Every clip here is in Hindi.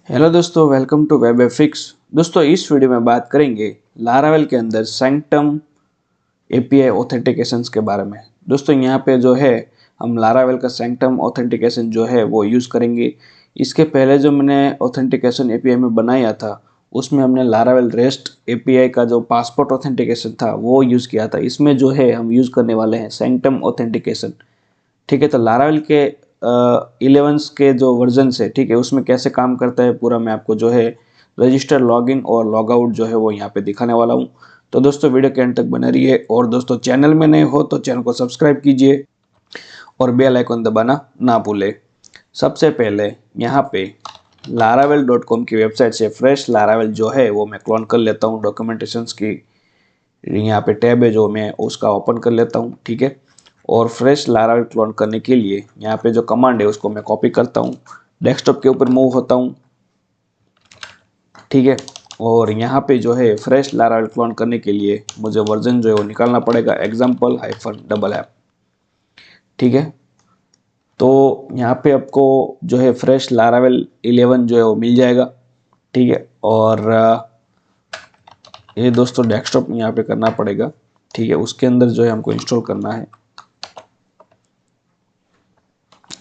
हेलो दोस्तों, वेलकम टू वेब एफिक्स। दोस्तों, इस वीडियो में बात करेंगे लारावेल के अंदर सैंक्टम एपीआई ऑथेंटिकेशंस के बारे में। दोस्तों, यहाँ पे जो है हम लारावेल का सैंक्टम ऑथेंटिकेशन जो है वो यूज़ करेंगे। इसके पहले जो मैंने ऑथेंटिकेशन एपीआई में बनाया था उसमें हमने लारावेल रेस्ट एपीआई का जो पासपोर्ट ऑथेंटिकेशन था वो यूज़ किया था। इसमें जो है हम यूज़ करने वाले हैं सैंक्टम ऑथेंटिकेशन। ठीक है, तो लारावेल के 11 के जो वर्जन है, ठीक है, उसमें कैसे काम करता है पूरा मैं आपको जो है रजिस्टर लॉगिन और लॉग आउट जो है वो यहाँ पे दिखाने वाला हूँ। तो दोस्तों, वीडियो के एंड तक बने रहिए और दोस्तों, चैनल में नए हो तो चैनल को सब्सक्राइब कीजिए और बेल आइकन दबाना ना भूले। सबसे पहले यहाँ पे laravel.com की वेबसाइट से फ्रेश लारावेल जो है वो मैं क्लोन कर लेता हूँ। डॉक्यूमेंटेशंस की यहाँ पे टैब है जो मैं उसका ओपन कर लेता हूँ। ठीक है, और फ्रेश लारावेल क्लोन करने के लिए यहाँ पे जो कमांड है उसको मैं कॉपी करता हूँ, डेस्कटॉप के ऊपर मूव होता हूँ। ठीक है, और यहाँ पे जो है फ्रेश लारावेल क्लोन करने के लिए मुझे वर्जन जो है वो निकालना पड़ेगा example-app। ठीक है, तो यहाँ पे आपको जो है फ्रेश लारावेल 11 जो है वो मिल जाएगा। ठीक है, और ये दोस्तों डेस्कटॉप यहाँ पे करना पड़ेगा। ठीक है, उसके अंदर जो है हमको इंस्टॉल करना है।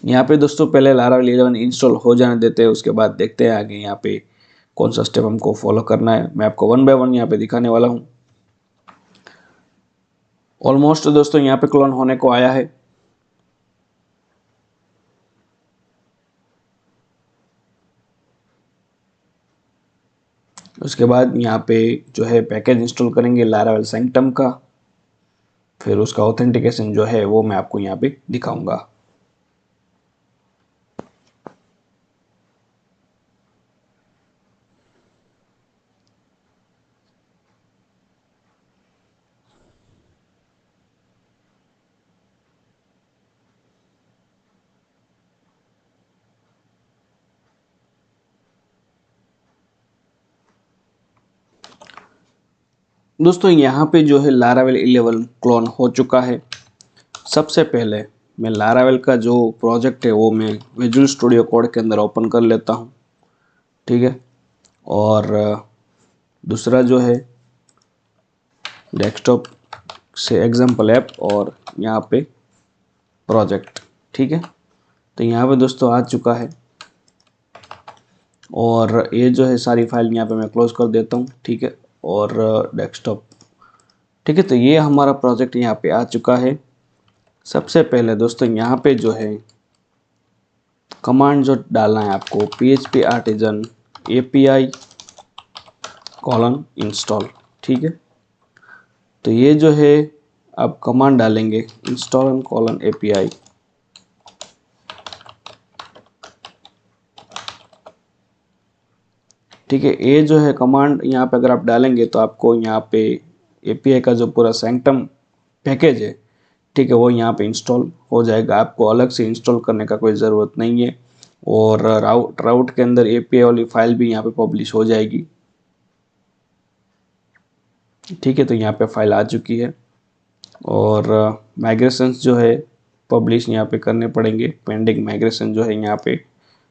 यहाँ पे दोस्तों पहले लारावेल 11 इंस्टॉल हो जाने देते हैं, उसके बाद देखते हैं आगे यहाँ पे कौन सा स्टेप हमको फॉलो करना है। मैं आपको 1 बाय 1 यहाँ पे दिखाने वाला हूँ। ऑलमोस्ट दोस्तों यहाँ पे क्लोन होने को आया है। उसके बाद यहाँ पे जो है पैकेज इंस्टॉल करेंगे लारावेल सैंक्टम का, फिर उसका ऑथेंटिकेशन जो है वो मैं आपको यहाँ पे दिखाऊंगा। दोस्तों, यहाँ पे जो है लारावेल 11 क्लोन हो चुका है। सबसे पहले मैं लारावेल का जो प्रोजेक्ट है वो मैं विजुअल स्टूडियो कोड के अंदर ओपन कर लेता हूँ। ठीक है, और दूसरा जो है डेस्कटॉप से एग्जाम्पल ऐप और यहाँ पे प्रोजेक्ट। ठीक है, तो यहाँ पे दोस्तों आ चुका है और ये जो है सारी फाइल यहाँ पे मैं क्लोज कर देता हूँ। ठीक है, और डेस्कटॉप। ठीक है, तो ये हमारा प्रोजेक्ट यहाँ पे आ चुका है। सबसे पहले दोस्तों यहाँ पे जो है कमांड जो डालना है आपको php artisan api :install। ठीक है, तो ये जो है आप कमांड डालेंगे install api। ठीक है, ये जो है कमांड यहाँ पे अगर आप डालेंगे तो आपको यहाँ पे एपीआई का जो पूरा सैंक्टम पैकेज है, ठीक है, वो यहाँ पे इंस्टॉल हो जाएगा। आपको अलग से इंस्टॉल करने का कोई ज़रूरत नहीं है। और राउट के अंदर एपीआई वाली फाइल भी यहाँ पे पब्लिश हो जाएगी। ठीक है, तो यहाँ पे फाइल आ चुकी है और माइग्रेशंस जो है पब्लिश यहाँ पे करने पड़ेंगे। पेंडिंग माइग्रेशन जो है यहाँ पे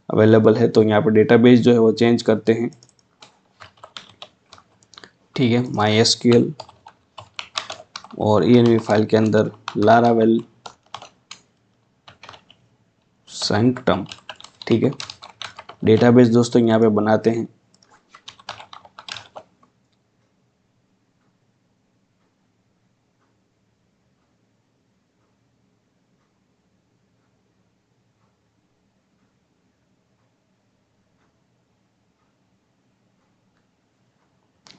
अवेलेबल है, तो यहाँ पे डेटाबेस जो है वो चेंज करते हैं। ठीक है, MySQL और env फाइल के अंदर लारावेल सैंक्टम। ठीक है, डेटाबेस दोस्तों यहाँ पे बनाते हैं।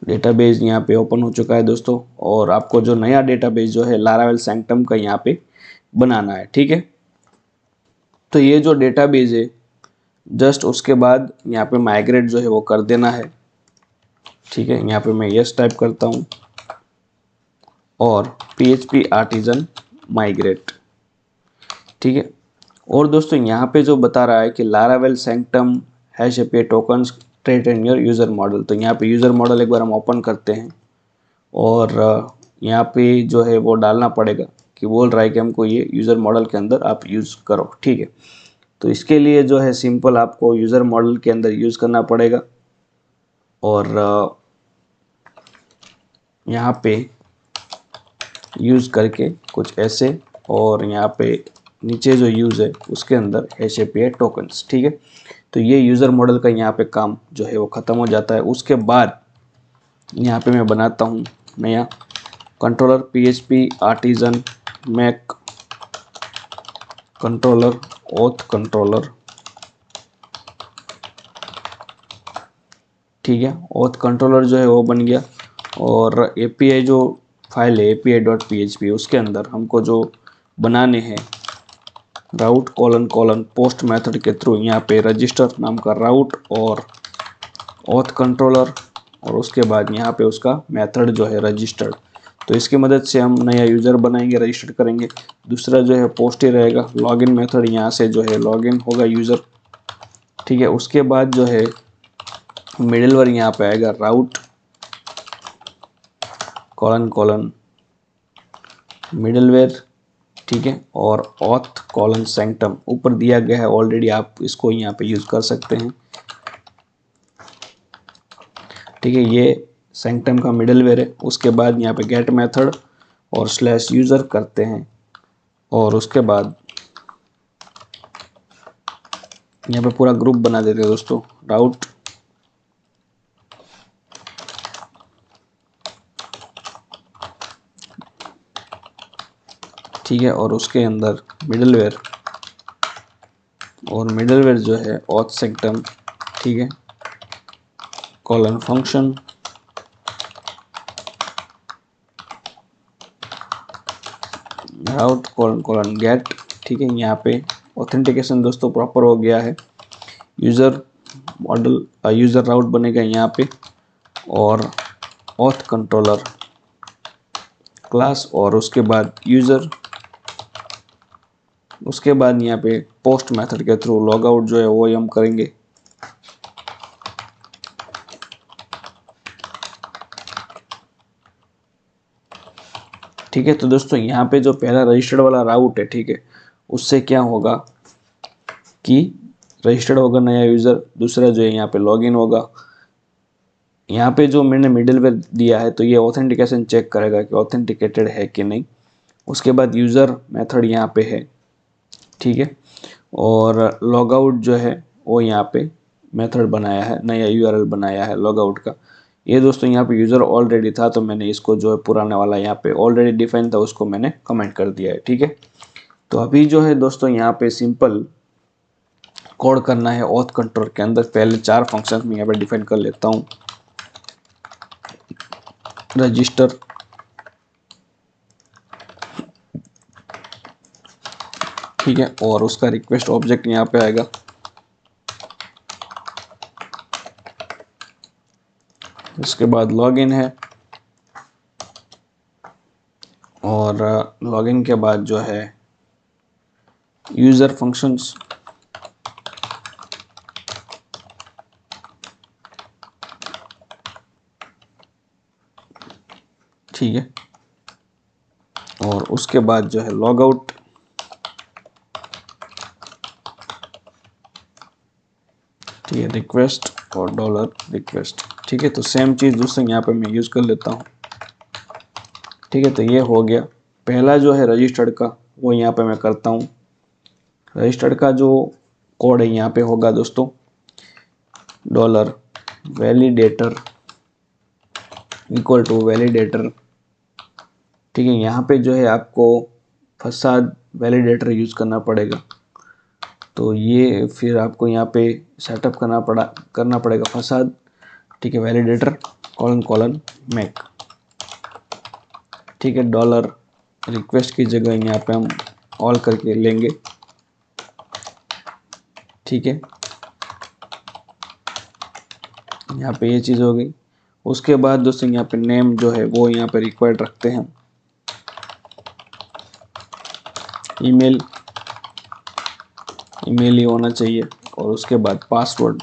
डेटाबेस यहाँ पे ओपन हो चुका है दोस्तों, और आपको जो नया डेटाबेस जो है लारावेल सैंक्टम का यहाँ पे बनाना है। ठीक है, तो ये जो डेटाबेस है जस्ट उसके बाद यहाँ पे माइग्रेट जो है वो कर देना है। ठीक है, यहाँ पे मैं यस टाइप करता हूँ और php artisan migrate। ठीक है, और दोस्तों यहाँ पे जो बता रहा है कि Laravel sanctum hash API tokens trait in your user model, तो यहाँ पे यूज़र मॉडल एक बार हम ओपन करते हैं और यहाँ पे जो है वो डालना पड़ेगा कि बोल रहा है कि हमको ये यूज़र मॉडल के अंदर आप यूज़ करो। ठीक है, तो इसके लिए जो है सिंपल आपको यूज़र मॉडल के अंदर यूज़ करना पड़ेगा और यहाँ पे यूज़ करके कुछ ऐसे, और यहाँ पे नीचे जो यूज़ है उसके अंदर हैश एपीआई टोकन्स। ठीक है, तो ये यूज़र मॉडल का यहाँ पे काम जो है वो ख़त्म हो जाता है। उसके बाद यहाँ पे मैं बनाता हूँ नया controller PHP artisan make controller auth controller. ठीक है, ऑथ कंट्रोलर जो है वो बन गया। और एपीआई जो फाइल है api.php उसके अंदर हमको जो बनाने हैं राउट कॉलन कॉलन पोस्ट मेथड के थ्रू यहाँ पे रजिस्टर नाम का राउट और ऑथ कंट्रोलर, और उसके बाद यहाँ पे उसका मेथड जो है रजिस्टर्ड। तो इसकी मदद से हम नया यूज़र बनाएंगे, रजिस्टर करेंगे। दूसरा जो है पोस्ट ही रहेगा, लॉगिन मेथड यहाँ से जो है लॉगिन होगा यूज़र। ठीक है, उसके बाद जो है मिडलवेयर यहाँ पे आएगा राउट कॉलन कॉलन मिडलवेयर। ठीक है, और ऑथ कॉलन सैंक्टम ऊपर दिया गया है ऑलरेडी, आप इसको यहाँ पे यूज़ कर सकते हैं। ठीक है, ये सैंक्टम का मिडलवेयर है। उसके बाद यहाँ पे गेट मेथड और स्लैश यूज़र करते हैं, और उसके बाद यहाँ पे पूरा ग्रुप बना देते हैं दोस्तों, राउट ठीक है, और उसके अंदर मिडलवेयर, और मिडलवेयर जो है ऑथ सैंक्टम। ठीक है, कॉलन फंक्शन, राउट कॉलन कॉलन गेट। ठीक है, यहाँ पे ऑथेंटिकेशन दोस्तों प्रॉपर हो गया है। यूज़र मॉडल यूज़र राउट बनेगा यहाँ पे, और ऑथ कंट्रोलर क्लास, और उसके बाद यूज़र। उसके बाद यहाँ पे पोस्ट मेथड के थ्रू लॉग आउट जो है वो हम करेंगे। ठीक है, तो दोस्तों यहाँ पे जो पहला रजिस्टर्ड वाला राउट है, ठीक है, उससे क्या होगा कि रजिस्टर्ड होगा नया यूज़र। दूसरा जो है यहाँ पे लॉगिन होगा। यहाँ पे जो मैंने मिडलवेयर दिया है तो ये ऑथेंटिकेशन चेक करेगा कि ऑथेंटिकेटेड है कि नहीं। उसके बाद यूज़र मेथड यहाँ पे है। ठीक है, और लॉग आउट जो है वो यहाँ पे मेथड बनाया है, नया यूआरएल बनाया है लॉग आउट का। ये दोस्तों यहाँ पे यूज़र ऑलरेडी था, तो मैंने इसको जो है पुराने वाला यहाँ पे ऑलरेडी डिफाइन था उसको मैंने कमेंट कर दिया है। ठीक है, तो अभी जो है दोस्तों यहाँ पे सिंपल कोड करना है ऑथ कंट्रोल के अंदर। पहले 4 फंक्शन में यहाँ पे डिफाइन कर लेता हूँ। रजिस्टर, ठीक है, और उसका रिक्वेस्ट ऑब्जेक्ट यहाँ पे आएगा। उसके बाद लॉगिन है, और लॉगिन के बाद जो है यूज़र फंक्शंस। ठीक है, और उसके बाद जो है लॉग आउट। ठीक है, रिक्वेस्ट और डॉलर रिक्वेस्ट। ठीक है, तो सेम चीज़ दोस्तों यहाँ पे मैं यूज़ कर लेता हूँ। ठीक है, तो ये हो गया पहला जो है रजिस्टर्ड का, वो यहाँ पे मैं करता हूँ। रजिस्टर्ड का जो कोड है यहाँ पे होगा दोस्तों dollar validator equal to validator. ठीक है, यहाँ पे जो है आपको फसाद वैलिडेटर यूज़ करना पड़ेगा। तो ये फिर आपको यहाँ पे सेटअप करना पड़ेगा फसाद। ठीक है, वैलिडेटर कॉलन कॉलन मैक। ठीक है, डॉलर रिक्वेस्ट की जगह यहाँ पे हम ऑल करके लेंगे। ठीक है, यहाँ पे ये चीज़ हो गई। उसके बाद दोस्तों यहाँ पे नेम जो है वो यहाँ पे रिक्वायर्ड रखते हैं। ईमेल ही होना चाहिए, और उसके बाद पासवर्ड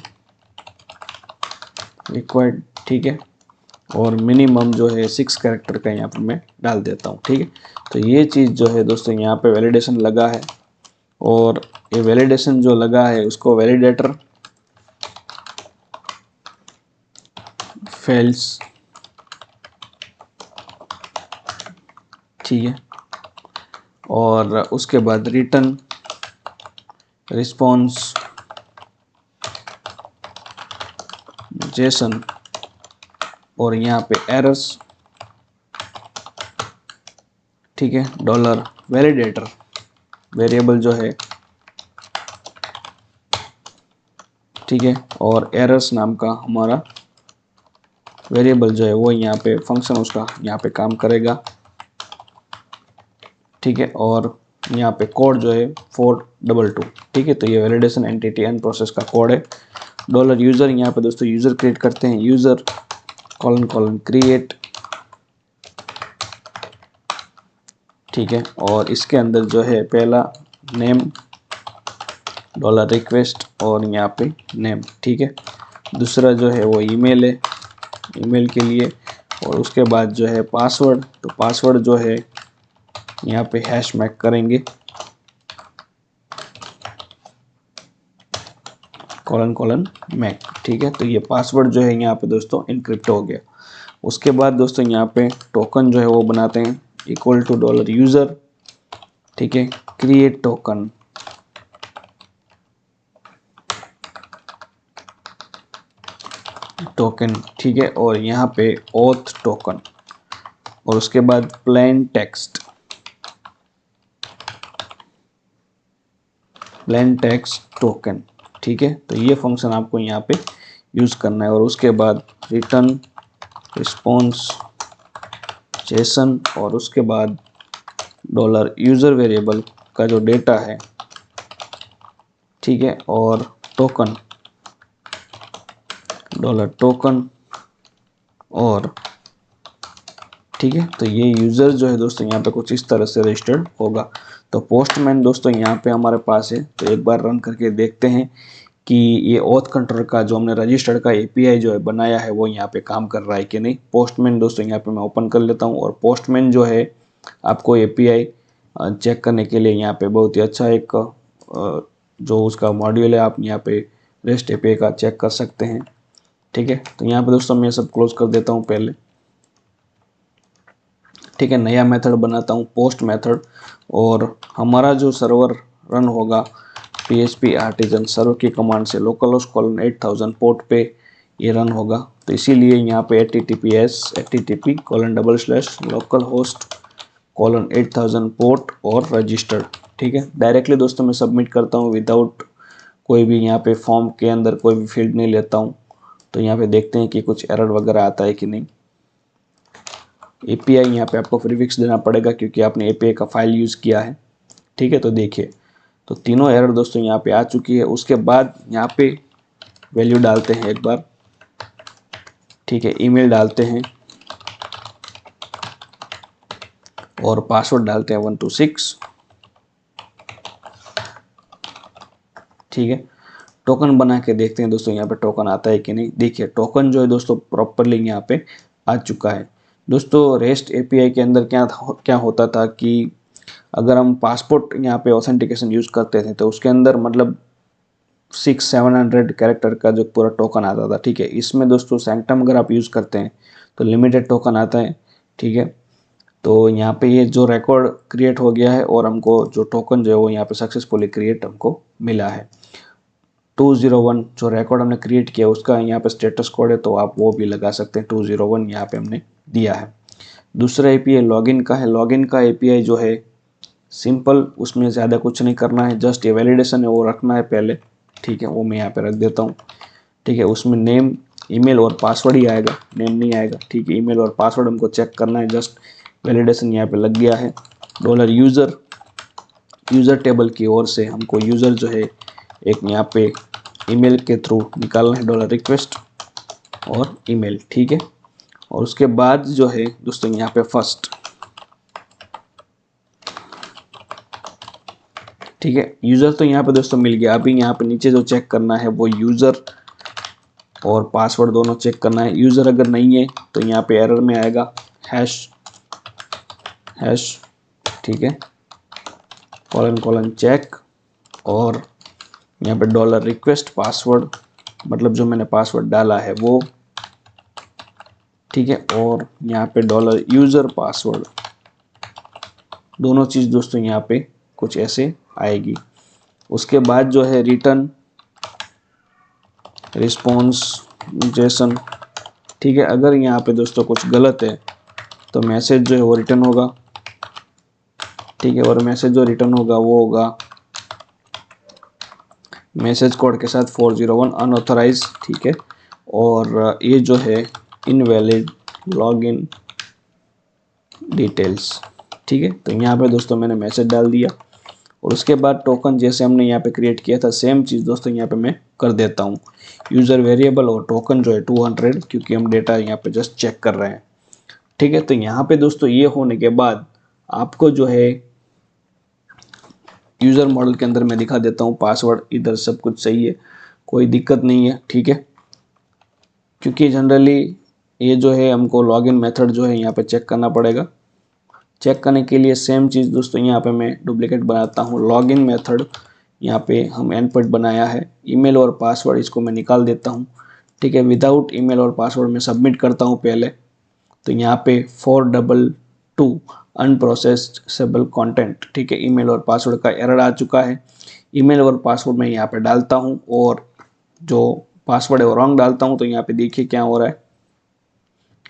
रिक्वायर्ड। ठीक है, और मिनिमम जो है 6 कैरेक्टर का यहाँ पर मैं डाल देता हूँ। ठीक है, तो ये चीज़ जो है दोस्तों यहाँ पे वैलिडेशन लगा है। और ये वैलिडेशन जो लगा है उसको वैलिडेटर फेल्स, ठीक है। और उसके बाद रिटर्न रिस्पॉन्स जेसन, और यहाँ पे एरर्स, ठीक है। डॉलर वैलिडेटर वेरिएबल जो है, ठीक है। और एरर्स नाम का हमारा वेरिएबल जो है वो यहाँ पे फंक्शन उसका यहाँ पे काम करेगा, ठीक है। और यहाँ पे कोड जो है 422, ठीक है। तो ये वैलिडेशन एंटिटी एंड प्रोसेस का कोड है। डॉलर यूज़र, यहाँ पे दोस्तों यूज़र क्रिएट करते हैं, यूज़र कॉलन कॉलन क्रिएट, ठीक है। और इसके अंदर जो है पहला नेम डॉलर रिक्वेस्ट और यहाँ पे नेम, ठीक है। दूसरा जो है वो ईमेल है, ईमेल के लिए। और उसके बाद जो है पासवर्ड, तो पासवर्ड जो है यहाँ पे हैश मैक करेंगे, कॉलन कॉलन मैक, ठीक है। तो ये पासवर्ड जो है यहाँ पे दोस्तों इनक्रिप्ट हो गया। उसके बाद दोस्तों यहाँ पे टोकन जो है वो बनाते हैं, इक्वल टू डॉलर यूज़र, ठीक है, क्रिएट टोकन, टोकन, ठीक है। और यहाँ पे ऑथ टोकन, और उसके बाद plain text, plain text token, ठीक है। तो ये फंक्शन आपको यहाँ पे यूज़ करना है। और उसके बाद रिटर्न रिस्पॉन्स जेसन, और उसके बाद डॉलर यूज़र वेरिएबल का जो डेटा है, ठीक है। और टोकन डॉलर टोकन, और ठीक है। तो ये यूज़र जो है दोस्तों यहाँ पे कुछ इस तरह से रजिस्टर्ड होगा। तो पोस्टमैन दोस्तों यहाँ पे हमारे पास है, तो एक बार रन करके देखते हैं कि ये ऑथ कंट्रोल का जो हमने रजिस्टर्ड का एपीआई जो है बनाया है वो यहाँ पे काम कर रहा है कि नहीं। पोस्टमैन दोस्तों यहाँ पे मैं ओपन कर लेता हूँ, और पोस्टमैन जो है आपको एपीआई चेक करने के लिए यहाँ पे बहुत ही अच्छा एक जो उसका मॉड्यूल है, आप यहाँ पे रेस्ट एपीआई का चेक कर सकते हैं, ठीक है। तो यहाँ पे दोस्तों मैं सब क्लोज कर देता हूँ पहले, ठीक है। नया मेथड बनाता हूँ पोस्ट मेथड, और हमारा जो सर्वर रन होगा PHP आर्टिजन सर्वर की कमांड से localhost:8000 पोर्ट पे ये रन होगा। तो इसीलिए यहाँ पे https://localhost:8000 पोर्ट और रजिस्टर्ड, ठीक है। डायरेक्टली दोस्तों मैं सबमिट करता हूँ विदाउट कोई भी यहाँ पे फॉर्म के अंदर कोई भी फील्ड नहीं लेता हूँ। तो यहाँ पे देखते हैं कि कुछ एरर वगैरह आता है कि नहीं। एपीआई यहाँ पे आपको प्रीफिक्स देना पड़ेगा क्योंकि आपने एपीआई का फाइल यूज़ किया है, ठीक है। तो देखिए, तो तीनों एरर दोस्तों यहाँ पे आ चुकी है। उसके बाद यहाँ पे वैल्यू डालते हैं एक बार, ठीक है, ईमेल डालते हैं और पासवर्ड डालते हैं 126, ठीक है। टोकन बना के देखते हैं दोस्तों यहाँ पे टोकन आता है कि नहीं। देखिए टोकन जो है दोस्तों प्रॉपरली यहाँ पे आ चुका है। दोस्तों रेस्ट एपीआई के अंदर क्या होता था कि अगर हम पासपोर्ट यहाँ पे ऑथेंटिकेशन यूज़ करते थे तो उसके अंदर मतलब 600-700 कैरेक्टर का जो पूरा टोकन आता था, ठीक है। इसमें दोस्तों सैंक्टम अगर आप यूज़ करते हैं तो लिमिटेड टोकन आता है, ठीक है। तो यहाँ पे ये जो रिकॉर्ड क्रिएट हो गया है और हमको जो टोकन जो है वो यहाँ पे सक्सेसफुली क्रिएट हमको मिला है। 201 जो रिकॉर्ड हमने क्रिएट किया उसका यहाँ पे स्टेटस कोड है, तो आप वो भी लगा सकते हैं। 201 यहाँ पे हमने दिया है। दूसरा एपीआई लॉगिन का है। लॉगिन का एपीआई जो है सिंपल, उसमें ज़्यादा कुछ नहीं करना है, जस्ट ये वैलिडेशन है वो रखना है पहले, ठीक है। वो मैं यहाँ पे रख देता हूँ, ठीक है। उसमें नेम ईमेल और पासवर्ड ही आएगा, नेम नहीं आएगा, ठीक है। ईमेल और पासवर्ड हमको चेक करना है, जस्ट वैलिडेशन यहाँ पे लग गया है। डॉलर यूज़र, यूज़र टेबल की ओर से हमको यूज़र जो है एक यहाँ पे ईमेल के थ्रू निकालना है, डॉलर रिक्वेस्ट और ईमेल, ठीक है। और उसके बाद जो है दोस्तों यहाँ पे फर्स्ट, ठीक है। यूज़र तो यहाँ पे दोस्तों मिल गया। अभी यहाँ पे नीचे जो चेक करना है वो यूज़र और पासवर्ड दोनों चेक करना है। यूज़र अगर नहीं है तो यहाँ पे एरर में आएगा हैश, ठीक है, कॉलन कॉलन चेक, और यहाँ पे डॉलर रिक्वेस्ट पासवर्ड, मतलब जो मैंने पासवर्ड डाला है वो, ठीक है। और यहाँ पे डॉलर यूज़र पासवर्ड, दोनों चीज़ दोस्तों यहाँ पे कुछ ऐसे आएगी। उसके बाद जो है रिटर्न रिस्पॉन्स जेसन, ठीक है। अगर यहाँ पे दोस्तों कुछ गलत है तो मैसेज जो है वो रिटर्न होगा, ठीक है। और मैसेज जो रिटर्न होगा वो होगा मैसेज कोड के साथ 401 अनऑथराइज, ठीक है। और ये जो है इनवैलिड लॉगिन डिटेल्स, ठीक है। तो यहाँ पे दोस्तों मैंने मैसेज डाल दिया और उसके बाद टोकन जैसे हमने यहाँ पे क्रिएट किया था सेम चीज़ दोस्तों यहाँ पे मैं कर देता हूँ। यूज़र वेरिएबल और टोकन जो है 200, क्योंकि हम डेटा यहाँ पे जस्ट चेक कर रहे हैं, ठीक है। तो यहाँ पे दोस्तों ये होने के बाद आपको जो है यूज़र मॉडल के अंदर मैं दिखा देता हूँ पासवर्ड, इधर सब कुछ सही है, कोई दिक्कत नहीं है, ठीक है। क्योंकि जनरली ये जो है हमको लॉगिन मेथड जो है यहाँ पे चेक करना पड़ेगा। चेक करने के लिए सेम चीज़ दोस्तों यहाँ पे मैं डुप्लीकेट बनाता हूँ। लॉगिन मेथड यहाँ पे हम एंडपॉइंट बनाया है, ईमेल और पासवर्ड इसको मैं निकाल देता हूँ, ठीक है। विदाउट ईमेल और पासवर्ड मैं सबमिट करता हूँ पहले। तो यहाँ पे 422 अनप्रोसेसेबल कंटेंट, ठीक है। ईमेल और पासवर्ड का एरर आ चुका है। ईमेल और पासवर्ड मैं यहाँ पे डालता हूँ और जो पासवर्ड है वो रॉन्ग डालता हूँ। तो यहाँ पे देखिए क्या हो रहा है,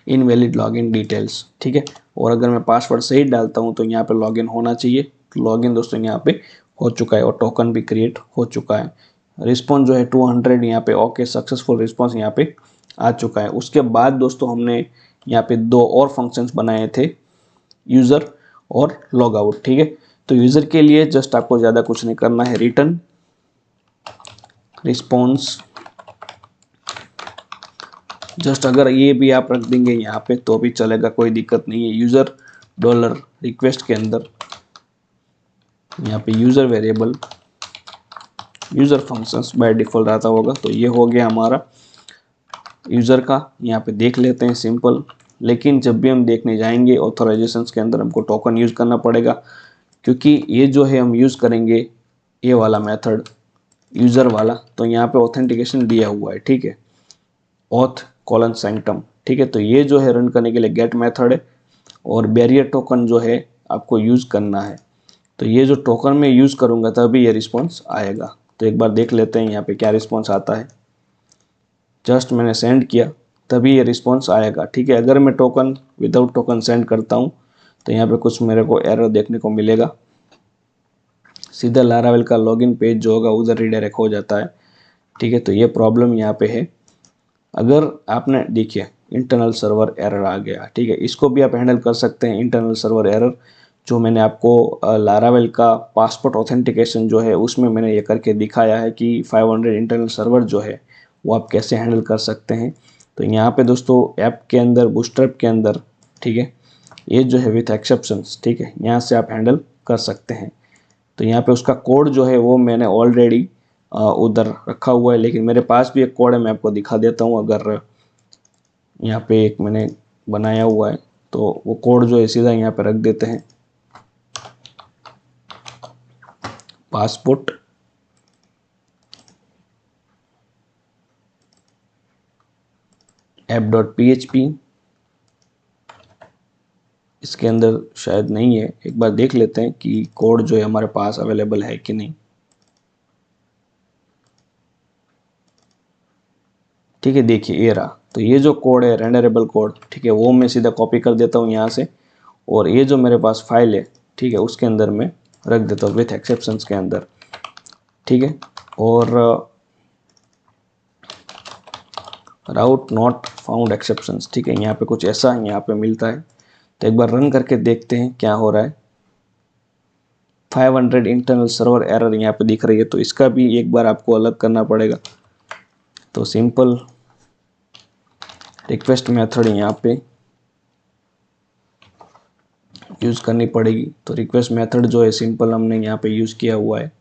इनवैलिड लॉगिन डिटेल्स, ठीक है। और अगर मैं पासवर्ड सही डालता हूँ तो यहाँ पे लॉगिन होना चाहिए। तो लॉगिन दोस्तों यहाँ पे हो चुका है और टोकन भी क्रिएट हो चुका है। रिस्पॉन्स जो है 200 यहाँ पे ओके, सक्सेसफुल रिस्पॉन्स यहाँ पे आ चुका है। उसके बाद दोस्तों हमने यहाँ पे दो और फंक्शंस बनाए थे, यूज़र और लॉग आउट, ठीक है। तो यूज़र के लिए जस्ट आपको ज़्यादा कुछ नहीं करना है, रिटर्न रिस्पॉन्स जस्ट अगर ये भी आप रख देंगे यहाँ पे तो भी चलेगा, कोई दिक्कत नहीं है। यूज़र डॉलर रिक्वेस्ट के अंदर यहाँ पे user variable user functions by default आता होगा। तो ये हो गया हमारा यूज़र का। यहाँ पे देख लेते हैं सिंपल, लेकिन जब भी हम देखने जाएंगे ऑथराइजेशंस के अंदर हमको टोकन यूज़ करना पड़ेगा, क्योंकि ये जो है हम यूज़ करेंगे ये वाला मेथड यूज़र वाला। तो यहाँ पे ऑथेंटिकेशन दिया हुआ है, ठीक है, ऑथ कॉलन सैंक्टम, ठीक है। तो ये जो है रन करने के लिए गेट मेथड है और बैरियर टोकन जो है आपको यूज़ करना है। तो ये जो टोकन मैं यूज़ करूँगा तभी ये रिस्पॉन्स आएगा। तो एक बार देख लेते हैं यहाँ पे क्या रिस्पॉन्स आता है। जस्ट मैंने सेंड किया तभी ये रिस्पॉन्स आएगा, ठीक है। अगर मैं टोकन विदाउट टोकन सेंड करता हूँ तो यहाँ पे कुछ मेरे को एरर देखने को मिलेगा। सीधा लारावेल का लॉगिन पेज जो होगा उधर रीडायरेक्ट हो जाता है, ठीक है। तो ये प्रॉब्लम यहाँ पे है। अगर आपने देखिए इंटरनल सर्वर एरर आ गया, ठीक है, इसको भी आप हैंडल कर सकते हैं। इंटरनल सर्वर एरर जो मैंने आपको लारावेल का पासपोर्ट ऑथेंटिकेशन जो है उसमें मैंने ये करके दिखाया है कि 500 इंटरनल सर्वर जो है वो आप कैसे हैंडल कर सकते हैं। तो यहाँ पे दोस्तों ऐप के अंदर बूटस्ट्रैप के अंदर, ठीक है, ये जो है विथ एक्सेप्शंस, ठीक है, यहाँ से आप हैंडल कर सकते हैं। तो यहाँ पे उसका कोड जो है वो मैंने ऑलरेडी उधर रखा हुआ है, लेकिन मेरे पास भी एक कोड है, मैं आपको दिखा देता हूँ। अगर यहाँ पे एक मैंने बनाया हुआ है तो वो कोड जो है सीधा यहाँ पे रख देते हैं, पासपोर्ट app.php। इसके अंदर शायद नहीं है, एक बार देख लेते हैं कि कोड जो है हमारे पास अवेलेबल है कि नहीं, ठीक है। देखिए ये रहा। तो ये जो कोड है रेंडरेबल कोड, ठीक है, वो मैं सीधा कॉपी कर देता हूँ यहाँ से और ये जो मेरे पास फाइल है, ठीक है, उसके अंदर मैं रख देता हूँ विथ एक्सेप्शंस के अंदर, ठीक है। और राउट नॉट फाउंड एक्सेप्शंस, ठीक है, यहाँ पे कुछ ऐसा यहाँ पे मिलता है। तो एक बार रन करके देखते हैं क्या हो रहा है। 500 इंटरनल सर्वर एरर यहाँ पे दिख रही है, तो इसका भी एक बार आपको अलग करना पड़ेगा। तो सिंपल रिक्वेस्ट मेथड यहाँ पे यूज़ करनी पड़ेगी। तो रिक्वेस्ट मेथड जो है सिंपल हमने यहाँ पे यूज़ किया हुआ है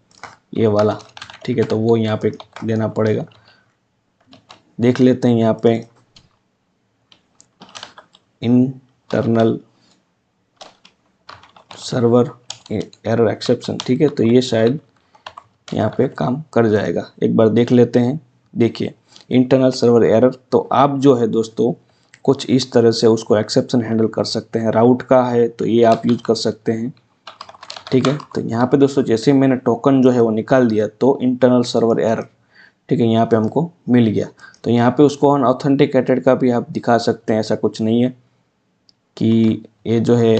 ये वाला, ठीक है, तो वो यहाँ पे देना पड़ेगा। देख लेते हैं यहाँ पे इंटरनल सर्वर एरर एक्सेप्शन, ठीक है। तो ये शायद यहाँ पे काम कर जाएगा। एक बार देख लेते हैं। देखिए इंटरनल सर्वर एरर, तो आप जो है दोस्तों कुछ इस तरह से उसको एक्सेप्शन हैंडल कर सकते हैं। राउट का है तो ये आप यूज कर सकते हैं, ठीक है। तो यहाँ पे दोस्तों जैसे ही मैंने टोकन जो है वो निकाल दिया तो इंटरनल सर्वर एरर, ठीक है, यहाँ पे हमको मिल गया। तो यहाँ पे उसको अनऑथेंटिकेटेड का भी आप दिखा सकते हैं, ऐसा कुछ नहीं है कि ये जो है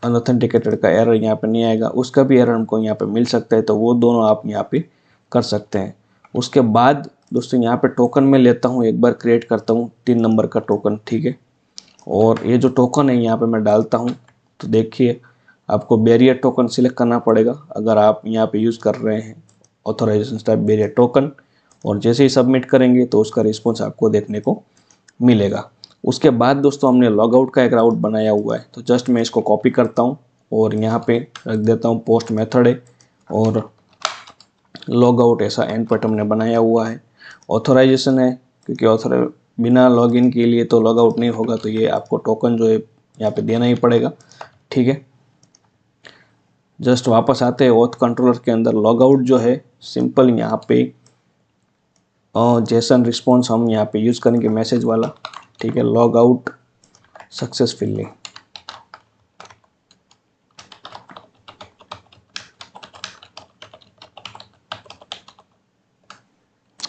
अनऑथेंटिकेटेड का एरर यहाँ पे नहीं आएगा, उसका भी एरर हमको यहाँ पे मिल सकता है। तो वो दोनों आप यहाँ पे कर सकते हैं। उसके बाद दोस्तों यहाँ पे टोकन में लेता हूँ, एक बार क्रिएट करता हूँ 3 नंबर का टोकन, ठीक है। और ये जो टोकन है यहाँ पे मैं डालता हूँ। तो देखिए आपको बैरियर टोकन सिलेक्ट करना पड़ेगा अगर आप यहाँ पे यूज़ कर रहे हैं ऑथराइजेशन टाइप बैरियर टोकन, और जैसे ही सबमिट करेंगे तो उसका रिस्पॉन्स आपको देखने को मिलेगा। उसके बाद दोस्तों हमने लॉगआउट का एक राउट बनाया हुआ है, तो जस्ट मैं इसको कॉपी करता हूँ और यहाँ पे रख देता हूँ पोस्ट मेथड है और लॉगआउट ऐसा एंड पॉइंट हमने बनाया हुआ है। ऑथराइजेशन है क्योंकि बिना लॉगिन के लिए तो लॉगआउट नहीं होगा, तो ये आपको टोकन जो है यहाँ पे देना ही पड़ेगा, ठीक है। जस्ट वापस आते हैं ऑथ कंट्रोलर के अंदर। लॉगआउट जो है सिंपल यहाँ पे जेसन रिस्पॉन्स हम यहाँ पे यूज़ करेंगे मैसेज वाला, ठीक है। लॉग आउट सक्सेसफुली,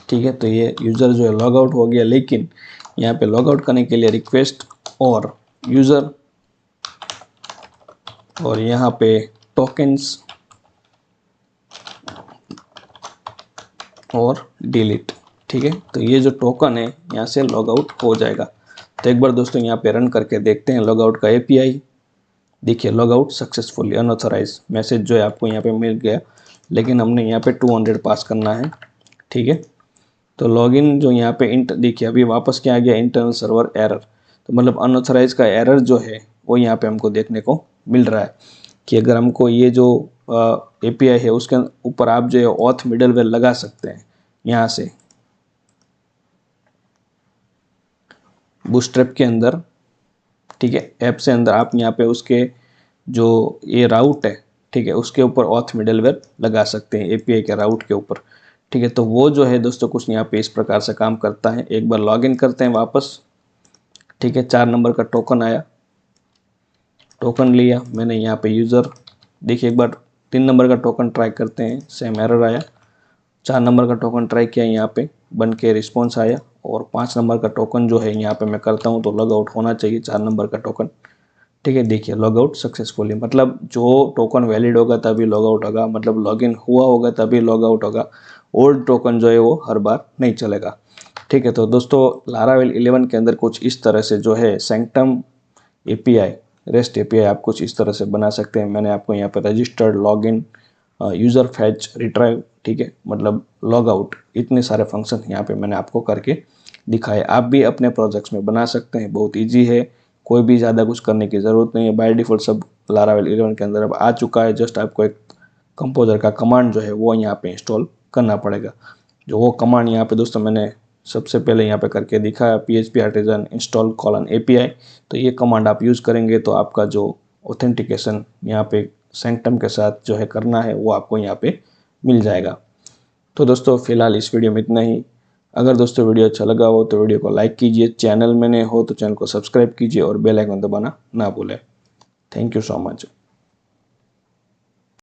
ठीक है। तो ये यूज़र जो है लॉग आउट हो गया, लेकिन यहाँ पे लॉग आउट करने के लिए रिक्वेस्ट और यूज़र और यहाँ पे टोकन्स और डिलीट, ठीक है। तो ये जो टोकन है यहाँ से लॉग आउट हो जाएगा। तो एक बार दोस्तों यहाँ पे रन करके देखते हैं लॉग आउट का एपीआई। देखिए log out successfully unauthorised message जो है आपको यहाँ पे मिल गया, लेकिन हमने यहाँ पे 200 पास करना है, ठीक है। तो लॉगिन जो यहाँ पे देखिए अभी वापस क्या आ गया, इंटरनल सर्वर एरर। तो मतलब अनऑथराइज का एरर जो है वो यहाँ पे हमको देखने को मिल रहा है कि अगर हमको ये जो एपीआई है उसके ऊपर आप जो है ऑथ मिडलवेयर लगा सकते हैं यहाँ से बूटस्ट्रैप के अंदर, ठीक है। ऐप से अंदर आप यहाँ पे उसके जो ये राउट है, ठीक है, उसके ऊपर ऑथ मिडलवेयर लगा सकते हैं एपीआई के राउट के ऊपर, ठीक है। तो वो जो है दोस्तों कुछ यहाँ पे इस प्रकार से काम करता है। एक बार लॉगिन करते हैं वापस, ठीक है। 4 नंबर का टोकन आया, टोकन लिया मैंने यहाँ पे यूज़र। देखिए एक बार 3 नंबर का टोकन ट्राई करते हैं, सेम एरर आया। 4 नंबर का टोकन ट्राई किया, यहाँ पे बन के रिस्पॉन्स आया। और 5 नंबर का टोकन जो है यहाँ पे मैं करता हूँ तो लॉग आउट होना चाहिए 4 नंबर का टोकन, ठीक है। देखिए लॉग आउट सक्सेसफुली, मतलब जो टोकन वैलिड होगा तभी लॉग आउट होगा, मतलब लॉगिन हुआ होगा तभी लॉग आउट होगा। ओल्ड टोकन जो है वो हर बार नहीं चलेगा, ठीक है। तो दोस्तों लारावेल 11 के अंदर कुछ इस तरह से जो है सैंक्टम एपीआई, रेस्ट एपीआई आप कुछ इस तरह से बना सकते हैं। मैंने आपको यहाँ पर registered, login, user fetch, retrieve, ठीक है, मतलब लॉग आउट, इतने सारे फंक्शन यहाँ पे मैंने आपको करके दिखाए। आप भी अपने प्रोजेक्ट्स में बना सकते हैं, बहुत ईजी है, कोई भी ज़्यादा कुछ करने की ज़रूरत नहीं है। बाय डिफ़ॉल्ट सब लारावेल 11 के अंदर अब आ चुका है। जस्ट आपको एक कंपोजर का कमांड जो है वो यहाँ पे इंस्टॉल करना पड़ेगा। जो वो कमांड यहाँ पे दोस्तों मैंने सबसे पहले यहाँ पे करके दिखाया, PHP आर्टिजन इंस्टॉल :API। तो ये कमांड आप यूज़ करेंगे तो आपका जो ऑथेंटिकेशन यहाँ पे सैंक्टम के साथ जो है करना है वो आपको यहाँ पे मिल जाएगा। तो दोस्तों फिलहाल इस वीडियो में इतना ही। अगर दोस्तों वीडियो अच्छा लगा हो तो वीडियो को लाइक कीजिए, चैनल में नए हो तो चैनल को सब्सक्राइब कीजिए और बेल आइकन दबाना ना भूलें। Thank you so much.